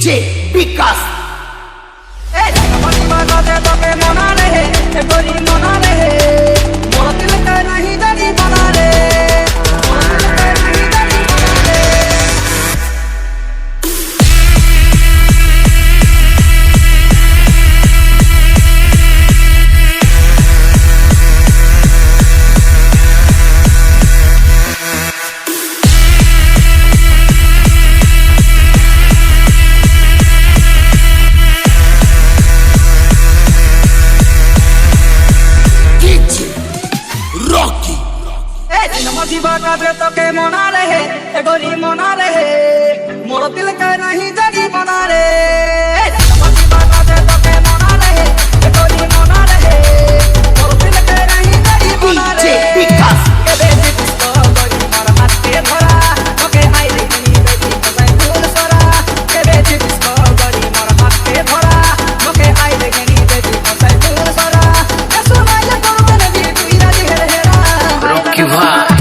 DJ विकास তোকে মনা রে গোরি মনা রে মোর দিল কে नहीं जड़ी मना रे তোকে মনা রে গোরি মনা রে মোর দিল কে नहीं जड़ी मना रे डीजे विकास কেবে জিতছো গোরি মোর হাতে ধরা তোকে আই দেখনি বেটি তোকে ফুল সরা কেবে জিতছো গোরি মোর হাতে ধরা তোকে আই দেখনি বেটি তোকে ফুল সরা সোনাইলে করতে নবী তুই রাজি হেরা रॉकी भाई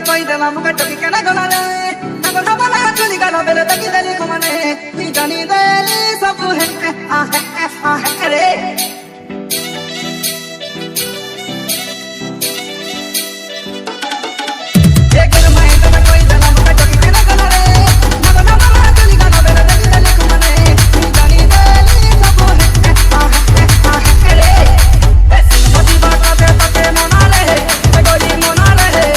कोई दला मुका टकी केना गला रे नगर हबला चली गला बेले तकी दली कमने नी जानी देली सब है आ रे एक मैं तो कोई दला मुका टकी केना गला रे नगर हबला चली गला बेले तकी दली कमने नी जानी देली सब है रे ऐसी मती बात दे तके मना रे गोली मना रे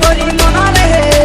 गोरी मना रे